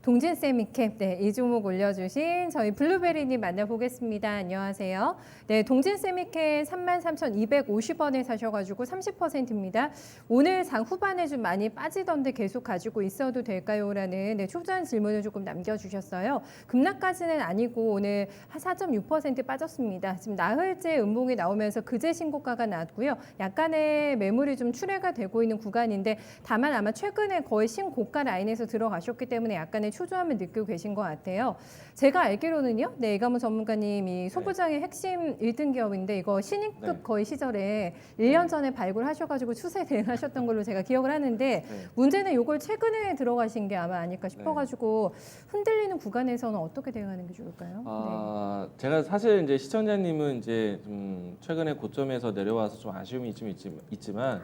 동진세미캡, 네, 이 종목 올려주신 저희 블루베리님 만나보겠습니다. 안녕하세요. 네, 동진세미캡 33,250원에 사셔가지고 30%입니다. 오늘 장 후반에 좀 많이 빠지던데 계속 가지고 있어도 될까요? 라는 네, 초반 질문을 조금 남겨주셨어요. 급락까지는 아니고 오늘 한 4.6% 빠졌습니다. 지금 나흘째 음봉이 나오면서 그제 신고가가 나왔고요. 약간의 매물이 좀 출회가 되고 있는 구간인데 다만 아마 최근에 거의 신고가 라인에서 들어가셨기 때문에 약간의 초조함을 느끼고 계신 것 같아요. 제가 알기로는요, 네, 이가문 전문가님이 소부장의 핵심 1등 기업인데 이거 신입급 거의 시절에 1년 전에 발굴하셔가지고 추세 대응하셨던 걸로 제가 기억을 하는데 문제는 이걸 최근에 들어가신 게 아마 아닐까 싶어가지고 흔들리는 구간에서는 어떻게 대응하는 게 좋을까요? 제가 사실 이제 시청자님은 이제 좀 최근에 고점에서 내려와서 좀 아쉬움이 좀 있지만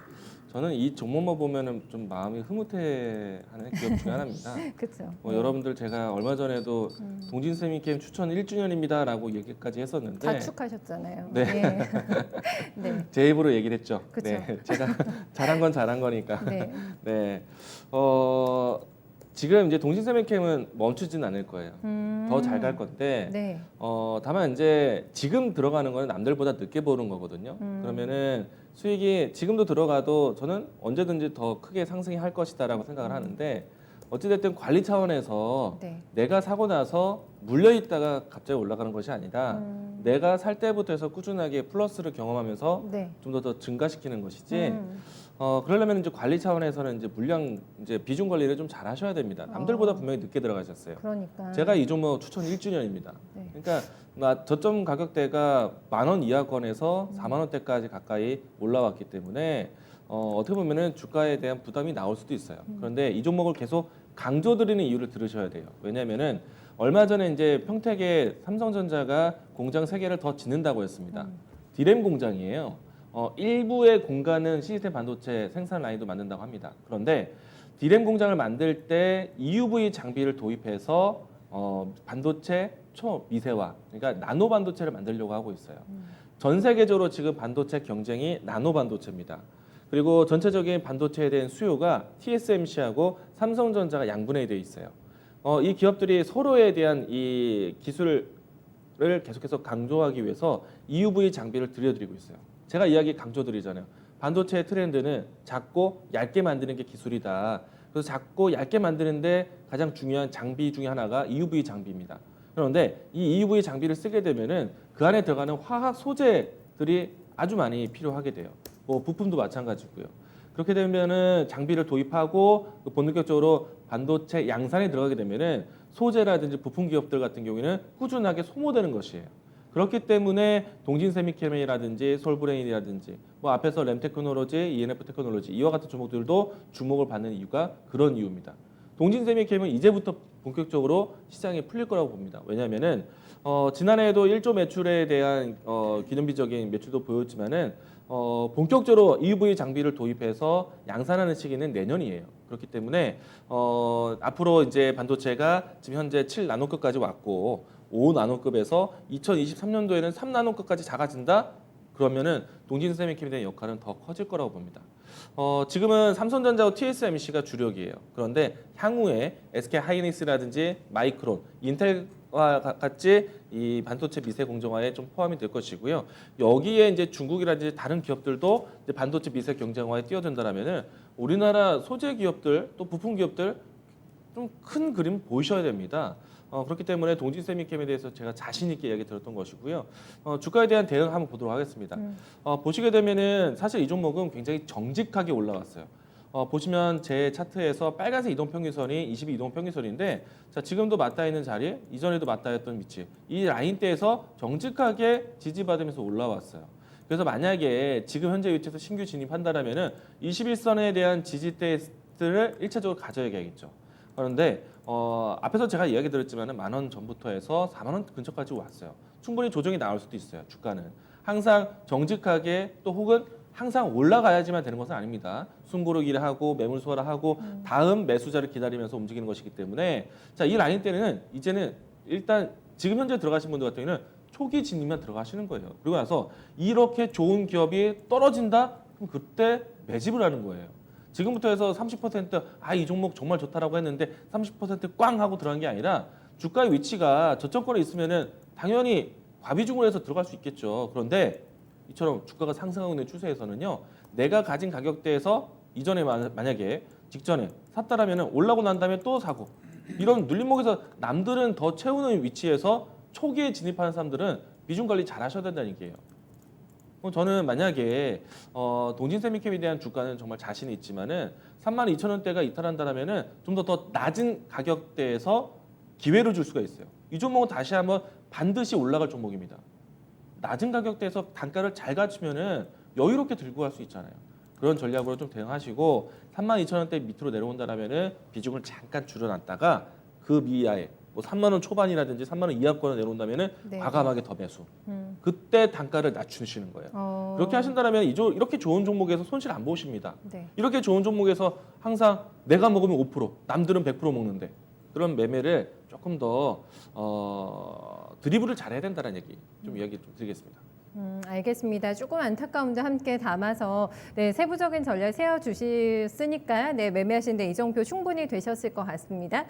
저는 이 종목만 보면은 좀 마음이 흐뭇해하는 기업 중에 하나입니다. 그렇죠. 여러분들 제가 얼마 전에도 동진세미캠 추천 1주년입니다라고 얘기까지 했었는데 자축하셨잖아요. 네. 네. 제 입으로 얘기를 했죠. 그쵸. 네, 제가 잘한 건 잘한 거니까. 네. 네. 지금 이제 동진세미캠은 멈추진 않을 거예요. 더 잘 갈 건데 네. 다만 이제 지금 들어가는 거는 남들보다 늦게 보는 거거든요. 그러면은 수익이 지금도 들어가도 저는 언제든지 더 크게 상승이 할 것이다라고 생각을 하는데 어찌됐든 관리 차원에서 네. 내가 사고 나서 물려 있다가 갑자기 올라가는 것이 아니라 내가 살 때부터 해서 꾸준하게 플러스를 경험하면서 네. 좀 더 증가시키는 것이지. 그러려면 이제 관리 차원에서는 이제 물량 이제 비중 관리를 좀 잘 하셔야 됩니다. 남들보다 분명히 늦게 들어가셨어요. 그러니까. 제가 이 종목 추천 1주년입니다. 네. 그러니까 저점 가격대가 10,000원 이하권에서 40,000원대까지 가까이 올라왔기 때문에 어떻게 보면은 주가에 대한 부담이 나올 수도 있어요. 그런데 이 종목을 계속 강조드리는 이유를 들으셔야 돼요. 왜냐하면은 얼마 전에 이제 평택에 삼성전자가 공장 3개를 더 짓는다고 했습니다. 디램 공장이에요. 일부의 공간은 시스템 반도체 생산 라인도 만든다고 합니다. 그런데 디램 공장을 만들 때 EUV 장비를 도입해서 반도체 초미세화, 그러니까 나노 반도체를 만들려고 하고 있어요. 전 세계적으로 지금 반도체 경쟁이 나노 반도체입니다. 그리고 전체적인 반도체에 대한 수요가 TSMC하고 삼성전자가 양분에 되어 있어요. 이 기업들이 서로에 대한 이 기술을 계속해서 강조하기 위해서 EUV 장비를 들여드리고 있어요. 제가 이야기 강조드리잖아요. 반도체의 트렌드는 작고 얇게 만드는 게 기술이다. 그래서 작고 얇게 만드는데 가장 중요한 장비 중에 하나가 EUV 장비입니다. 그런데 이 EUV 장비를 쓰게 되면은 그 안에 들어가는 화학 소재들이 아주 많이 필요하게 돼요. 뭐 부품도 마찬가지고요. 그렇게 되면은 장비를 도입하고 본격적으로 반도체 양산에 들어가게 되면은 소재라든지 부품 기업들 같은 경우에는 꾸준하게 소모되는 것이에요. 그렇기 때문에 동진세미케미라든지 솔브레인이라든지 뭐 앞에서 램테크놀로지, ENF 테크놀로지 이와 같은 종목들도 주목을 받는 이유가 그런 이유입니다. 동진세미케미는 이제부터 본격적으로 시장이 풀릴 거라고 봅니다. 왜냐하면은 지난해에도 1조 매출에 대한 기념비적인 매출도 보였지만은 본격적으로 EUV 장비를 도입해서 양산하는 시기는 내년이에요. 그렇기 때문에 앞으로 이제 반도체가 지금 현재 7나노급까지 왔고 5나노급에서 2023년도에는 3나노급까지 작아진다? 그러면은 동진세미캠에 대한 역할은 더 커질 거라고 봅니다. 지금은 삼성전자와 TSMC가 주력이에요. 그런데 향후에 SK하이닉스라든지 마이크론, 인텔과 같이 이 반도체 미세 공정화에 좀 포함이 될 것이고요. 여기에 이제 중국이라든지 다른 기업들도 이제 반도체 미세 경쟁화에 뛰어든다라면은 우리나라 소재 기업들 또 부품 기업들 좀 큰 그림 보이셔야 됩니다. 그렇기 때문에 동진세미캠에 대해서 제가 자신 있게 이야기 들었던 것이고요. 주가에 대한 대응 한번 보도록 하겠습니다. 보시게 되면은 사실 이 종목은 굉장히 정직하게 올라왔어요. 보시면 제 차트에서 빨간색 이동평균선이 22 이동평균선인데 자, 지금도 맞닿아 있는 자리, 이전에도 맞닿아 있던 위치 이 라인대에서 정직하게 지지받으면서 올라왔어요. 그래서 만약에 지금 현재 위치에서 신규 진입한다라면은 21선에 대한 지지대들을 1차적으로 가져야겠죠. 그런데 앞에서 제가 이야기 드렸지만 10,000원 전부터 해서 40,000원 근처까지 왔어요. 충분히 조정이 나올 수도 있어요. 주가는 항상 정직하게 또 혹은 항상 올라가야지만 되는 것은 아닙니다. 숨고르기를 하고 매물 소화를 하고 다음 매수자를 기다리면서 움직이는 것이기 때문에 자, 이 라인 때는 이제는 일단 지금 현재 들어가신 분들 같은 경우는 초기 진입만 들어가시는 거예요. 그리고 나서 이렇게 좋은 기업이 떨어진다? 그럼 그때 매집을 하는 거예요. 지금부터 해서 30%이 종목 정말 좋다라고 했는데 30%꽝 하고 들어간 게 아니라 주가의 위치가 저점권에 있으면은 당연히 과비중으로 해서 들어갈 수 있겠죠. 그런데 이처럼 주가가 상승하고 있는 추세에서는요. 내가 가진 가격대에서 이전에 만약에 직전에 샀다라면은 올라오고 난 다음에 또 사고 이런 눌림목에서 남들은 더 채우는 위치에서 초기에 진입하는 사람들은 비중 관리 잘 하셔야 된다는 얘기예요. 저는 만약에 동진세미캡에 대한 주가는 정말 자신이 있지만은 32,000원대가 이탈한다라면은 좀 더 낮은 가격대에서 기회를 줄 수가 있어요. 이 종목은 다시 한번 반드시 올라갈 종목입니다. 낮은 가격대에서 단가를 잘 갖추면은 여유롭게 들고 갈 수 있잖아요. 그런 전략으로 좀 대응하시고 32,000원대 밑으로 내려온다라면은 비중을 잠깐 줄여놨다가 그 미하에 뭐 3만 원 초반이라든지 3만 원 이하권을 내려온다면은 네. 과감하게 더 매수. 그때 단가를 낮추시는 거예요. 그렇게 하신다면 이렇게 좋은 종목에서 손실 안 보십니다. 네. 이렇게 좋은 종목에서 항상 내가 먹으면 5%, 남들은 100% 먹는데 그런 매매를 조금 더 드리블을 잘해야 된다는 얘기 좀 이야기 좀 드리겠습니다. 알겠습니다. 조금 안타까움도 함께 담아서 네, 세부적인 전략 세워주셨으니까 네, 매매하시는데 이정표 충분히 되셨을 것 같습니다.